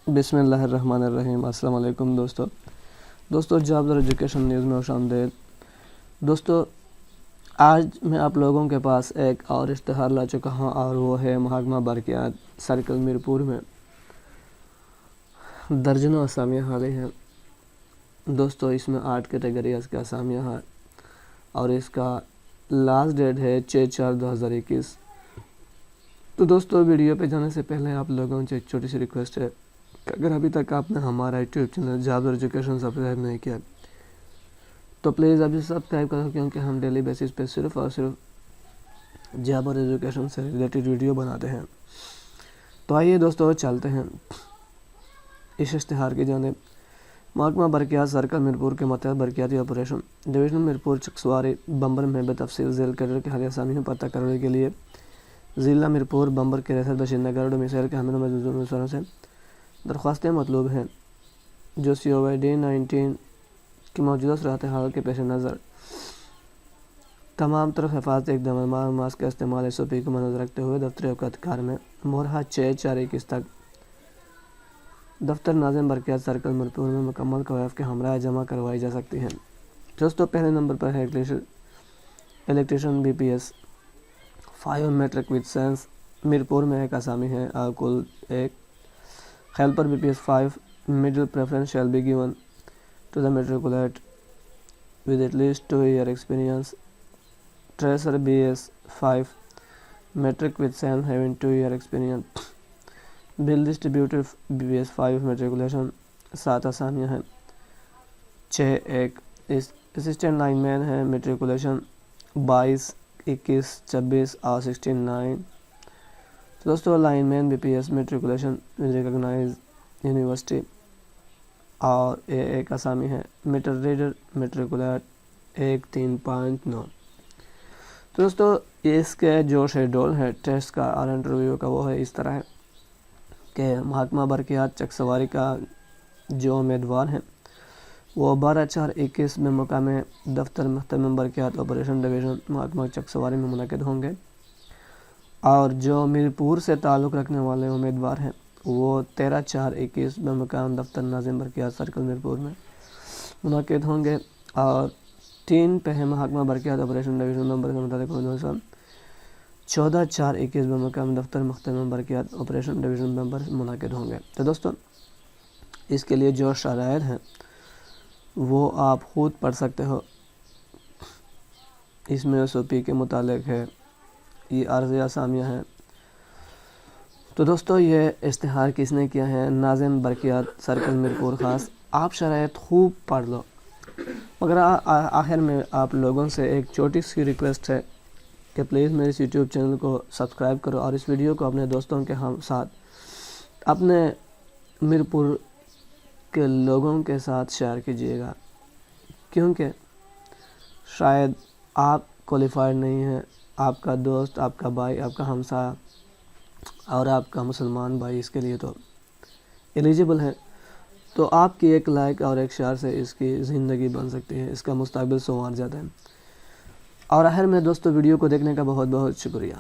بسم اللہ الرحمن الرحیم۔ السلام علیکم دوستو جابز اور ایجوکیشن نیوز میں خوش آمدید۔ دوستو آج میں آپ لوگوں کے پاس ایک اور اشتہار لا چکا ہوں اور وہ ہے محکمہ برقیات سرکل میرپور میں درجنوں اسامیاں خالی ہیں۔ دوستو اس میں 8 کیٹیگریز کے اسامیاں ہیں اور اس کا لاسٹ ڈیٹ ہے 6/4/2021۔ تو دوستو ویڈیو پہ جانے سے پہلے آپ لوگوں سے ایک چھوٹی سی ریکویسٹ ہے کہ اگر ابھی تک آپ نے ہمارا یوٹیوب چینل جابز اور ایجوکیشن سبسکرائب نہیں کیا تو پلیز ابھی سبسکرائب کرو، کیونکہ ہم ڈیلی بیسس پہ صرف اور صرف جاب اور ایجوکیشن سے ریلیٹڈ ویڈیو بناتے ہیں۔ تو آئیے دوستو چلتے ہیں اس اشتہار کی جانب۔ محکمہ برقیات سرکل میرپور کے متحد برقیاتی آپریشن ڈویژن میرپور چکسواری بمبر میں بتفصیل ذیل کیڈر کے حالیہ اسامیوں پتہ کرنے کے لیے ضلع میرپور بمبر کے ریاست باشندہ نگر ڈومیسائل کے حاملوں مزدوروں سے درخواستیں مطلوب ہیں، جو COVID-19 کی موجودہ صورتحال کے پیش نظر تمام طرح حفاظتی اقدامات ماسک کا استعمال SOP کو مد نظر رکھتے ہوئے دفتری اوقات کار میں مہرہ 6/4/21 تک دفتر ناظم برقیات سرکل میرپور میں مکمل کوائف کے ہمراہ جمع کروائی جا سکتی ہیں۔ دوستو پہلے نمبر پر ہے electrician BPS 5 matric with science Mirpur میں ایک اسامی ہے اور کل ایک helper BPS 5 middle preference shall be given to the matriculate with at least 2-year experience. Tracer BS 5 metric with science having 2-year experience. Bill distributed BPS 5 matriculation 7 اسامیاں ہیں۔ 6-1 assistant lineman ہے matriculation 22, 21, 26 اور 69۔ دوستو لائن مین BPS matriculation recognise university اور ایک اسامی ہے metre reader matriculate 1-3-5-9۔ تو دوستو اس کے جو شیڈول ہے ٹیسٹ کا اور انٹرویو کا وہ ہے اس طرح ہے کہ محکمہ برقیات چکسواری کا جو امیدوار ہیں وہ 12/4/21 میں مقام دفتر محتمم برقیات آپریشن ڈویژن محکمہ چکسواری میں منعقد ہوں گے، اور جو میرپور سے تعلق رکھنے والے امیدوار ہیں وہ 13/4/21 میں مقام دفتر ناظم برقیات سرکل میرپور میں منعقد ہوں گے، اور 3 پہ محکمہ برقیات آپریشن ڈویژن نمبر کے مطابق 14/4/21 میں مقام دفتر محتمم برقیات آپریشن ڈویژن نمبر منعقد ہوں گے۔ تو دوستو اس کے لیے جو شرائط ہیں وہ آپ خود پڑھ سکتے ہو، اس میں SOP کے متعلق ہے، یہ عرضی اسامیاں ہیں۔ تو دوستو یہ اشتہار کس نے کیا ہے؟ ناظم برقیات سرکل میرپور خاص۔ آپ شرائط خوب پڑھ لو، مگر آخر میں آپ لوگوں سے ایک چھوٹی سی ریکویسٹ ہے کہ پلیز میرے اس یوٹیوب چینل کو سبسکرائب کرو اور اس ویڈیو کو اپنے دوستوں کے ساتھ اپنے میرپور کے لوگوں کے ساتھ شیئر کیجیے گا، کیونکہ شاید آپ کوالیفائڈ نہیں ہیں، آپ کا دوست، آپ کا بھائی، آپ کا ہمسایہ اور آپ کا مسلمان بھائی اس کے لیے تو ایلیجیبل ہے، تو آپ کی ایک لائک اور ایک شیئر سے اس کی زندگی بن سکتی ہے، اس کا مستقبل سنوار جاتا ہے۔ اور آخر میں دوستو ویڈیو کو دیکھنے کا بہت بہت شکریہ۔